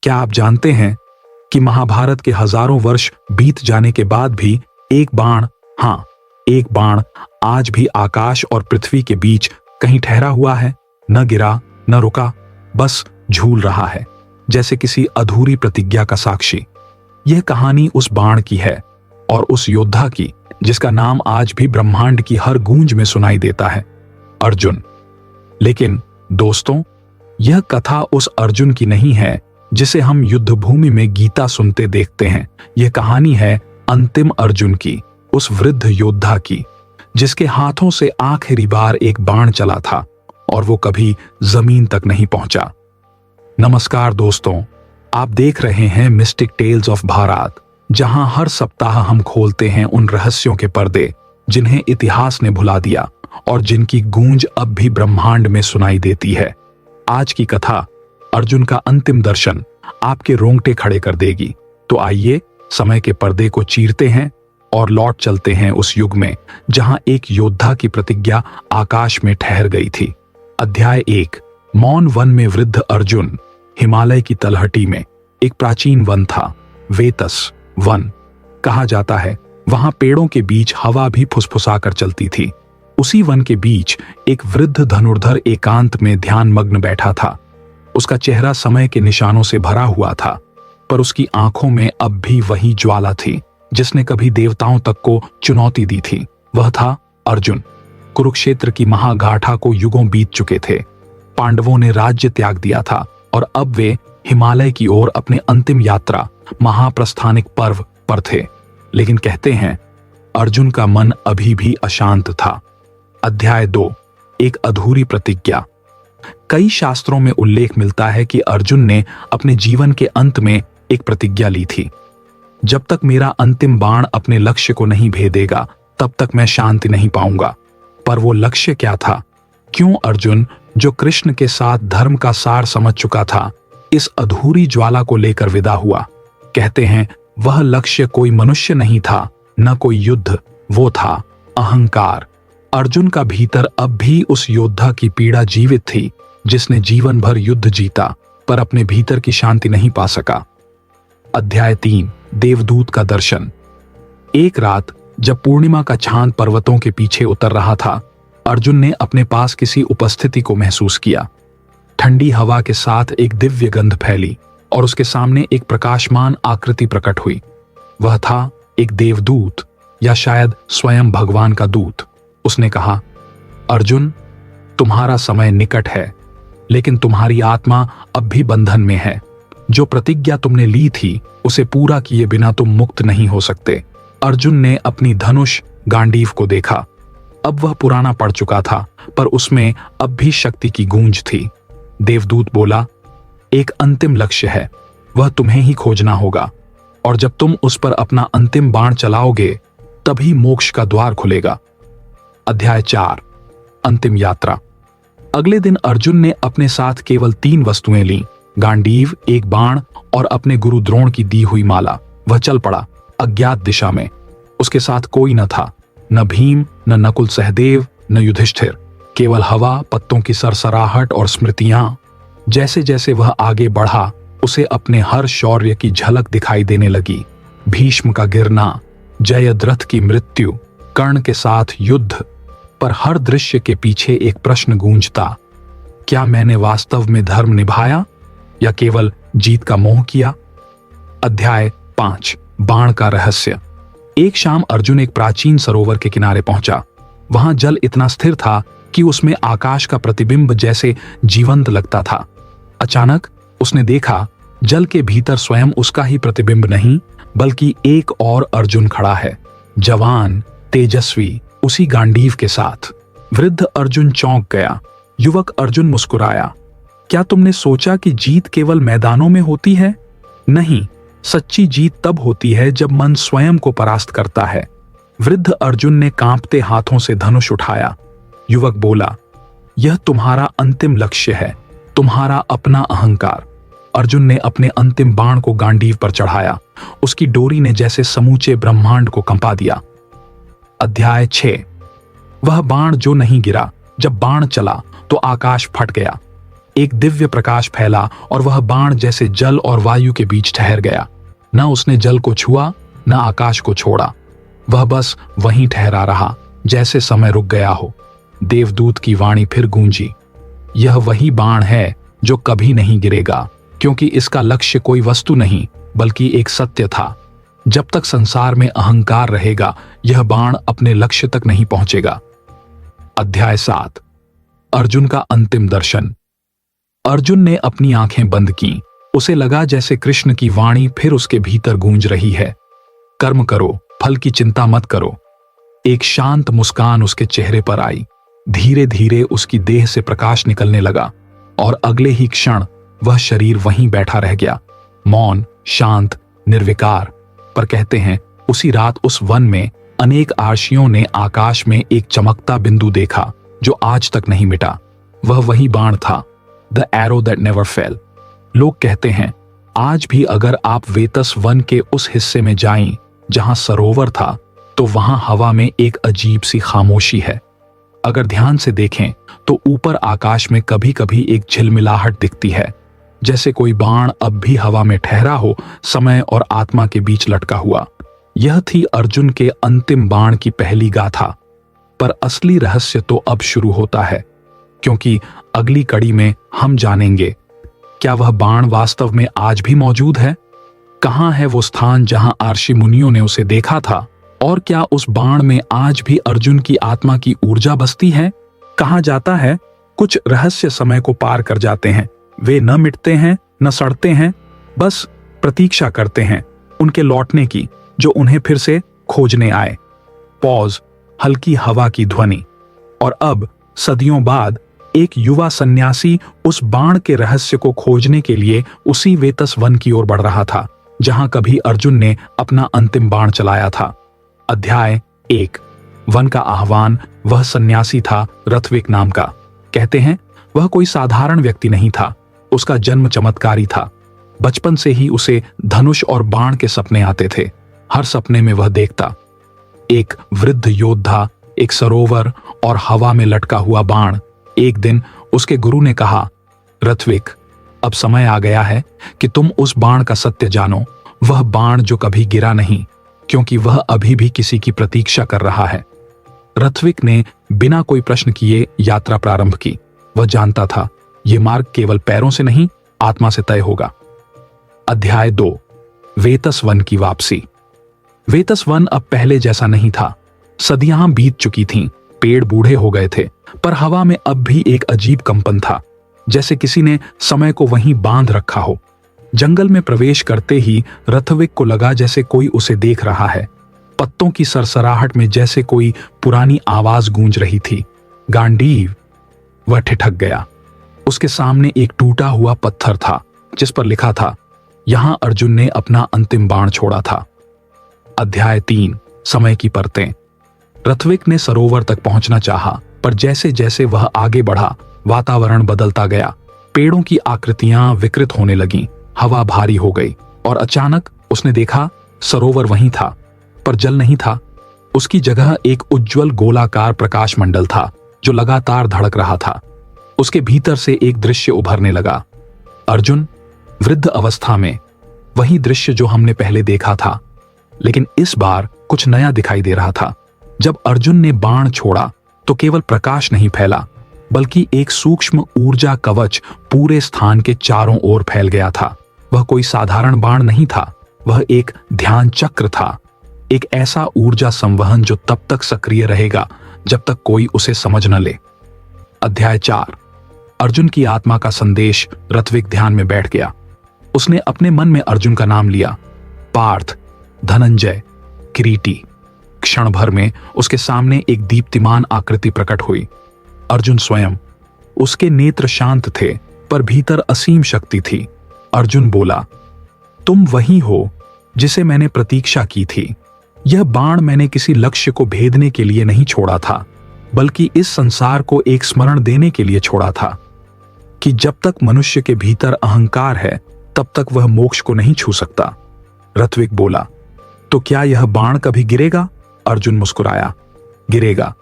क्या आप जानते हैं कि महाभारत के हजारों वर्ष बीत जाने के बाद भी एक बाण, हाँ, एक बाण आज भी आकाश और पृथ्वी के बीच कहीं ठहरा हुआ है, न गिरा न रुका, बस झूल रहा है, जैसे किसी अधूरी प्रतिज्ञा का साक्षी। यह कहानी उस बाण की है और उस योद्धा की जिसका नाम आज भी ब्रह्मांड की हर गूंज में सुनाई देता है, अर्जुन। लेकिन दोस्तों, यह कथा उस अर्जुन की नहीं है जिसे हम युद्ध भूमि में गीता सुनते देखते हैं। यह कहानी है अंतिम अर्जुन की, उस वृद्ध योद्धा की जिसके हाथों से आखिरी बार एक बाण चला था और वो कभी जमीन तक नहीं पहुंचा। नमस्कार दोस्तों, आप देख रहे हैं मिस्टिक टेल्स ऑफ भारत, जहां हर सप्ताह हम खोलते हैं उन रहस्यों के पर्दे जिन्हें इतिहास ने भुला दिया और जिनकी गूंज अब भी ब्रह्मांड में सुनाई देती है। आज की कथा अर्जुन का अंतिम दर्शन आपके रोंगटे खड़े कर देगी। तो आइए समय के पर्दे को चीरते हैं और लौट चलते हैं उस युग में जहां एक योद्धा की प्रतिज्ञा आकाश में ठहर गई थी। अध्याय 1। मौन वन में वृद्ध अर्जुन। हिमालय की तलहटी में एक प्राचीन वन था, वेतस वन कहा जाता है। वहां पेड़ों के बीच हवा भी फुसफुसाकर चलती थी। उसी वन के बीच एक वृद्ध धनुर्धर एकांत में ध्यान मग्न बैठा था। उसका चेहरा समय के निशानों से भरा हुआ था, पर उसकी आंखों में अब भी वही ज्वाला थी जिसने कभी देवताओं तक को चुनौती दी थी। वह था अर्जुन। कुरुक्षेत्र की महागाथा को युगों बीत चुके थे। पांडवों ने राज्य त्याग दिया था और अब वे हिमालय की ओर अपनी अंतिम यात्रा महाप्रस्थानिक पर्व पर थे। लेकिन कहते हैं अर्जुन का मन अभी भी अशांत था। अध्याय 2। एक अधूरी प्रतिज्ञा। कई शास्त्रों में उल्लेख मिलता है कि अर्जुन ने अपने जीवन के अंत में एक प्रतिज्ञा ली थी, जब तक मेरा अंतिम बाण अपने लक्ष्य को नहीं भेदेगा तब तक मैं शांति नहीं पाऊंगा। पर वो लक्ष्य क्या था? क्यों अर्जुन, जो कृष्ण के साथ धर्म का सार समझ चुका था, इस अधूरी ज्वाला को लेकर विदा हुआ? कहते हैं वह लक्ष्य कोई मनुष्य नहीं था, न कोई युद्ध, वो था अहंकार। अर्जुन का भीतर अब भी उस योद्धा की पीड़ा जीवित थी जिसने जीवन भर युद्ध जीता पर अपने भीतर की शांति नहीं पा सका। अध्याय 3। देवदूत का दर्शन। एक रात जब पूर्णिमा का चांद पर्वतों के पीछे उतर रहा था, अर्जुन ने अपने पास किसी उपस्थिति को महसूस किया। ठंडी हवा के साथ एक दिव्य गंध फैली और उसके सामने एक प्रकाशमान आकृति प्रकट हुई। वह था एक देवदूत, या शायद स्वयं भगवान का दूत। उसने कहा, अर्जुन, तुम्हारा समय निकट है, लेकिन तुम्हारी आत्मा अब भी बंधन में है। जो प्रतिज्ञा तुमने ली थी उसे पूरा किए बिना तुम मुक्त नहीं हो सकते। अर्जुन ने अपनी धनुष गांडीव को देखा। अब वह पुराना पड़ चुका था, पर उसमें अब भी शक्ति की गूंज थी। देवदूत बोला, एक अंतिम लक्ष्य है, वह तुम्हें ही खोजना होगा, और जब तुम उस पर अपना अंतिम बाण चलाओगे तभी मोक्ष का द्वार खुलेगा। अध्याय 4। अंतिम यात्रा। अगले दिन अर्जुन ने अपने साथ केवल 3 वस्तुएं लीं, गांडीव, एक बाण और अपने गुरु द्रोण की दी हुई माला। वह चल पड़ा अज्ञात दिशा में। उसके साथ कोई न था, न भीम, न नकुल सहदेव, न युधिष्ठिर। केवल हवा, पत्तों की सरसराहट और स्मृतियां। जैसे जैसे वह आगे बढ़ा उसे अपने हर शौर्य की झलक दिखाई देने लगी। भीष्म का गिरना, जयद्रथ की मृत्यु, कर्ण के साथ युद्ध। पर हर दृश्य के पीछे एक प्रश्न गूंजता, क्या मैंने वास्तव में धर्म निभाया या केवल जीत का मोह किया? अध्याय 5। बाण का रहस्य। एक शाम अर्जुन एक प्राचीन सरोवर के किनारे पहुंचा। वहां जल इतना स्थिर था कि उसमें आकाश का प्रतिबिंब जैसे जीवंत लगता था। अचानक उसने देखा जल के भीतर स्वयं उसका ही प्रतिबिंब नहीं, बल्कि एक और अर्जुन खड़ा है, जवान, तेजस्वी, उसी गांडीव के साथ। वृद्ध अर्जुन चौंक गया। युवक अर्जुन मुस्कुराया, क्या तुमने सोचा कि जीत केवल मैदानों में होती है? नहीं, सच्ची जीत तब होती है जब मन स्वयं को परास्त करता है। वृद्ध अर्जुन ने कांपते हाथों से धनुष उठाया। युवक बोला, यह तुम्हारा अंतिम लक्ष्य है, तुम्हारा अपना अहंकार। अर्जुन ने अपने अंतिम बाण को गांडीव पर चढ़ाया। उसकी डोरी ने जैसे समूचे ब्रह्मांड को कंपा दिया। अध्याय 6। वह बाण जो नहीं गिरा। जब बाण चला तो आकाश फट गया। एक दिव्य प्रकाश फैला और वह बाण जैसे जल और वायु के बीच ठहर गया। न उसने जल को छुआ, न आकाश को छोड़ा। वह बस वहीं ठहरा रहा, जैसे समय रुक गया हो। देवदूत की वाणी फिर गूंजी, यह वही बाण है जो कभी नहीं गिरेगा, क्योंकि इसका लक्ष्य कोई वस्तु नहीं बल्कि एक सत्य था। जब तक संसार में अहंकार रहेगा, यह बाण अपने लक्ष्य तक नहीं पहुंचेगा। अध्याय 7। अर्जुन का अंतिम दर्शन। अर्जुन ने अपनी आंखें बंद की। उसे लगा जैसे कृष्ण की वाणी फिर उसके भीतर गूंज रही है। कर्म करो, फल की चिंता मत करो। एक शांत मुस्कान उसके चेहरे पर आई। धीरे धीरे उसकी देह से प्रकाश निकलने लगा और अगले ही क्षण वह शरीर वहीं बैठा रह गया, मौन, शांत, निर्विकार। पर कहते हैं उसी रात उस वन में अनेक आर्षियों ने आकाश में एक चमकता बिंदु देखा जो आज तक नहीं मिटा। वह वही बाण था, the arrow that never fail. लोग कहते हैं आज भी अगर आप वेतस वन के उस हिस्से में जाएं जहां सरोवर था, तो वहां हवा में एक अजीब सी खामोशी है। अगर ध्यान से देखें तो ऊपर आकाश में कभी कभी एक झिलमिलाहट दिखती है, जैसे कोई बाण अब भी हवा में ठहरा हो, समय और आत्मा के बीच लटका हुआ। यह थी अर्जुन के अंतिम बाण की पहली गाथा। पर असली रहस्य तो अब शुरू होता है, क्योंकि अगली कड़ी में हम जानेंगे क्या वह बाण वास्तव में आज भी मौजूद है? कहां है वो स्थान जहां आर्षि मुनियों ने उसे देखा था? और क्या उस बाण में आज भी अर्जुन की आत्मा की ऊर्जा बसती है? कहा जाता है कुछ रहस्य समय को पार कर जाते हैं। वे न मिटते हैं, न सड़ते हैं, बस प्रतीक्षा करते हैं उनके लौटने की, जो उन्हें फिर से खोजने आए। पॉज, हल्की हवा की ध्वनि। और अब सदियों बाद एक युवा सन्यासी उस बाण के रहस्य को खोजने के लिए उसी वेतस वन की ओर बढ़ रहा था जहां कभी अर्जुन ने अपना अंतिम बाण चलाया था। अध्याय 1। वन का आह्वान। वह सन्यासी था रथविक नाम का। कहते हैं वह कोई साधारण व्यक्ति नहीं था। उसका जन्म चमत्कारी था। बचपन से ही उसे धनुष और बाण के सपने आते थे। हर सपने में वह देखता एक वृद्ध योद्धा, एक सरोवर और हवा में लटका हुआ बाण। एक दिन उसके गुरु ने कहा, रथविक, अब समय आ गया है कि तुम उस बाण का सत्य जानो। वह बाण जो कभी गिरा नहीं, क्योंकि वह अभी भी किसी की प्रतीक्षा कर रहा है। रथविक ने बिना कोई प्रश्न किए यात्रा प्रारंभ की। वह जानता था यह मार्ग केवल पैरों से नहीं, आत्मा से तय होगा। अध्याय 2। वेतस वन की वापसी। वेतस वन अब पहले जैसा नहीं था। सदियां बीत चुकी थीं, पेड़ बूढ़े हो गए थे, पर हवा में अब भी एक अजीब कंपन था, जैसे किसी ने समय को वहीं बांध रखा हो। जंगल में प्रवेश करते ही रथविक को लगा जैसे कोई उसे देख रहा है। पत्तों की सरसराहट में जैसे कोई पुरानी आवाज गूंज रही थी, गांडीव। वह ठिठक गया। उसके सामने एक टूटा हुआ पत्थर था जिस पर लिखा था, यहां अर्जुन ने अपना अंतिम बाण छोड़ा था। अध्याय 3। समय की परतें। रथविक ने सरोवर तक पहुंचना चाहा, पर जैसे जैसे वह आगे बढ़ा, वातावरण बदलता गया। पेड़ों की आकृतियां विकृत होने लगीं, हवा भारी हो गई और अचानक उसने देखा सरोवर वहीं था, पर जल नहीं था। उसकी जगह एक उज्जवल गोलाकार प्रकाश मंडल था जो लगातार धड़क रहा था। उसके भीतर से एक दृश्य उभरने लगा। अर्जुन वृद्ध अवस्था में, वही दृश्य जो हमने पहले देखा था, लेकिन इस बार कुछ नया दिखाई दे रहा था। जब अर्जुन ने बाण छोड़ा तो केवल प्रकाश नहीं फैला, बल्कि एक सूक्ष्म ऊर्जा कवच पूरे स्थान के चारों ओर फैल गया था। वह कोई साधारण बाण नहीं था, वह एक ध्यान चक्र था, एक ऐसा ऊर्जा संवहन जो तब तक सक्रिय रहेगा जब तक कोई उसे समझ न ले। अध्याय 4। अर्जुन की आत्मा का संदेश। रथविक ध्यान में बैठ गया। उसने अपने मन में अर्जुन का नाम लिया, पार्थ, धनंजय, किरीटी। क्षण भर में उसके सामने एक दीप्तिमान आकृति प्रकट हुई, अर्जुन स्वयं। उसके नेत्र शांत थे, पर भीतर असीम शक्ति थी। अर्जुन बोला, तुम वही हो जिसे मैंने प्रतीक्षा की थी। यह बाण मैंने किसी लक्ष्य को भेदने के लिए नहीं छोड़ा था, बल्कि इस संसार को एक स्मरण देने के लिए छोड़ा था कि जब तक मनुष्य के भीतर अहंकार है, तब तक वह मोक्ष को नहीं छू सकता। रथविक बोला, तो क्या यह बाण कभी गिरेगा? अर्जुन मुस्कुराया, गिरेगा,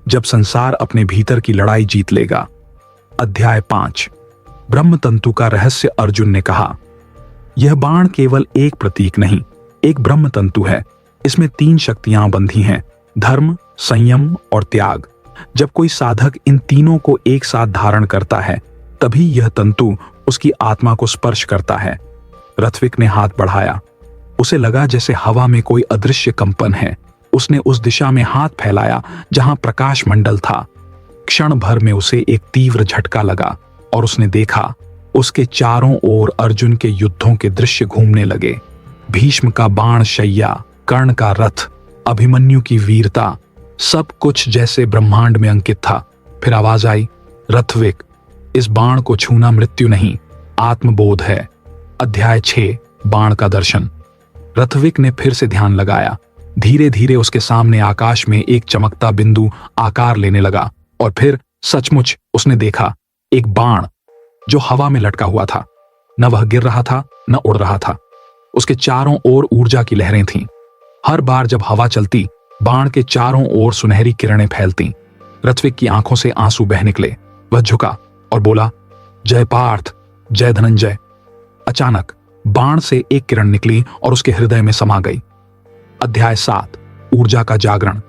जब संसार अपने भीतर की लड़ाई जीत लेगा। अध्याय 5। ब्रह्म तंतु का रहस्य अर्जुन ने कहा, यह बाण केवल एक प्रतीक नहीं, एक ब्रह्म तंतु है। इसमें 3 शक्तियां बंधी हैं, धर्म, संयम और त्याग। जब कोई साधक इन तीनों को एक साथ धारण करता है, तभी यह तंतु उसकी आत्मा को स्पर्श करता है। ऋत्विक ने हाथ बढ़ाया। उसे लगा जैसे हवा में कोई अदृश्य कंपन है। उसने उस दिशा में हाथ फैलाया जहां प्रकाश मंडल था। क्षण भर में उसे एक तीव्र झटका लगा और उसने देखा उसके चारों ओर अर्जुन के युद्धों के दृश्य घूमने लगे। भीष्म का बाण शैया, कर्ण का रथ, अभिमन्यु की वीरता, सब कुछ जैसे ब्रह्मांड में अंकित था। फिर आवाज आई, ऋत्विक, इस बाण को छूना मृत्यु नहीं, आत्मबोध है। अध्याय 6, बाण का दर्शन। ऋत्विक ने फिर से ध्यान लगाया। धीरे धीरे उसके सामने आकाश में एक चमकता बिंदु आकार लेने लगा और फिर सचमुच उसने देखा एक बाण जो हवा में लटका हुआ था। न वह गिर रहा था, न उड़ रहा था। उसके चारों ओर ऊर्जा की लहरें थीं। हर बार जब हवा चलती, बाण के चारों ओर सुनहरी किरणें फैलती। ऋत्विक की आंखों से आंसू बह निकले। वह झुका और बोला, जय पार्थ, जय धनंजय। अचानक बाण से एक किरण निकली और उसके हृदय में समा गई। अध्याय 7, ऊर्जा का जागरण।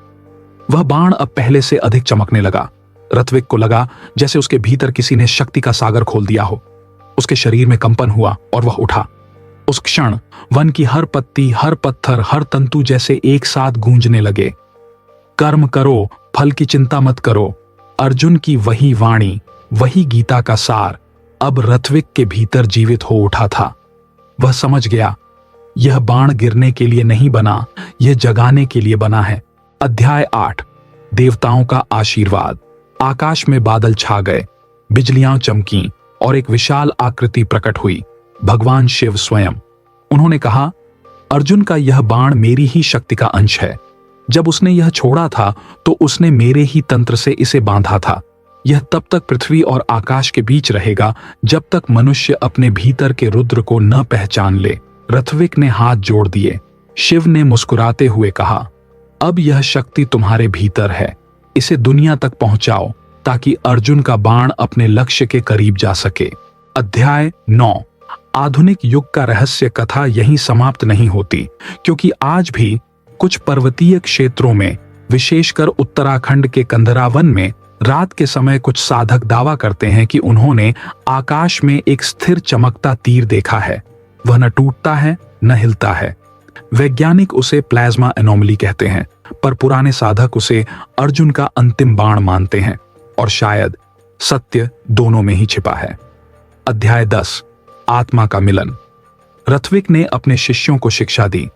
वह बाण अब पहले से अधिक चमकने लगा। ऋत्विक को लगा जैसे उसके भीतर किसी ने शक्ति का सागर खोल दिया हो। उसके शरीर में कंपन हुआ और वह उठा। उस क्षण वन की हर पत्ती, हर पत्थर, हर तंतु जैसे एक साथ गूंजने लगे। कर्म करो, फल की चिंता मत करो। अर्जुन की वही वाणी, वही गीता का सार अब ऋत्विक के भीतर जीवित हो उठा था। वह समझ गया, यह बाण गिरने के लिए नहीं बना, यह जगाने के लिए बना है। अध्याय 8, देवताओं का आशीर्वाद। आकाश में बादल छा गए, बिजलियां चमकीं और एक विशाल आकृति प्रकट हुई, भगवान शिव स्वयं। उन्होंने कहा, अर्जुन का यह बाण मेरी ही शक्ति का अंश है। जब उसने यह छोड़ा था तो उसने मेरे ही तंत्र से इसे बांधा था। यह तब तक पृथ्वी और आकाश के बीच रहेगा जब तक मनुष्य अपने भीतर के रुद्र को न पहचान ले। ऋत्विक ने हाथ जोड़ दिए। शिव ने मुस्कुराते हुए कहा, अब यह शक्ति तुम्हारे भीतर है, इसे दुनिया तक पहुंचाओ ताकि अर्जुन का बाण अपने लक्ष्य के करीब जा सके। अध्याय 9, आधुनिक युग का रहस्य कथा यहीं समाप्त नहीं होती, क्योंकि आज भी कुछ पर्वतीय क्षेत्रों में, विशेषकर उत्तराखंड के कंधरावन में, रात के समय कुछ साधक दावा करते हैं कि उन्होंने आकाश में एक स्थिर चमकता तीर देखा है। वह न टूटता है न हिलता है। वैज्ञानिक उसे प्लाज्मा एनोमली कहते हैं, पर पुराने साधक उसे अर्जुन का अंतिम बाण मानते हैं और शायद सत्य दोनों में ही छिपा है। अध्याय 10, आत्मा का मिलन। ऋत्विक ने अपने शिष्यों को शिक्षा दी,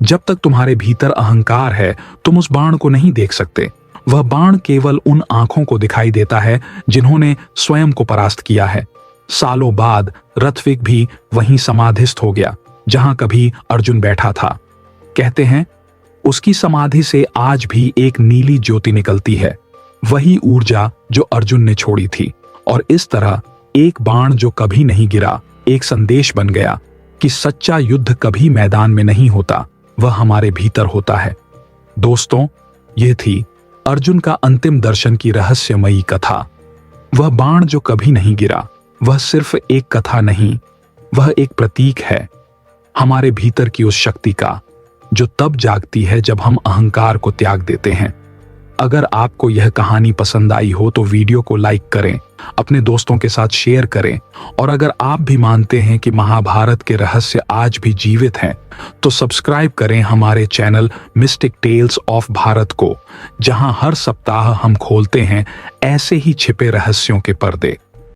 जब तक तुम्हारे भीतर अहंकार है तुम उस बाण को नहीं देख सकते। वह बाण केवल उन आंखों को दिखाई देता है जिन्होंने स्वयं को परास्त किया है। सालों बाद ऋत्विक भी वहीं समाधिस्थ हो गया जहां कभी अर्जुन बैठा था। कहते हैं उसकी समाधि से आज भी एक नीली ज्योति निकलती है, वही ऊर्जा जो अर्जुन ने छोड़ी थी। और इस तरह एक बाण जो कभी नहीं गिरा एक संदेश बन गया कि सच्चा युद्ध कभी मैदान में नहीं होता, वह हमारे भीतर होता है। दोस्तों, यह थी अर्जुन का अंतिम दर्शन की रहस्यमयी कथा। वह बाण जो कभी नहीं गिरा, वह सिर्फ एक कथा नहीं, वह एक प्रतीक है हमारे भीतर की उस शक्ति का जो तब जागती है जब हम अहंकार को त्याग देते हैं। अगर आपको यह कहानी पसंद आई हो तो वीडियो को लाइक करें, अपने दोस्तों के साथ शेयर करें, और अगर आप भी मानते हैं कि महाभारत के रहस्य आज भी जीवित हैं तो सब्सक्राइब करें हमारे channel mystic tales of Bharat को, जहां हर सप्ताह हम खोलते हैं ऐसे ही छिपे रहस्यों के पर्दे।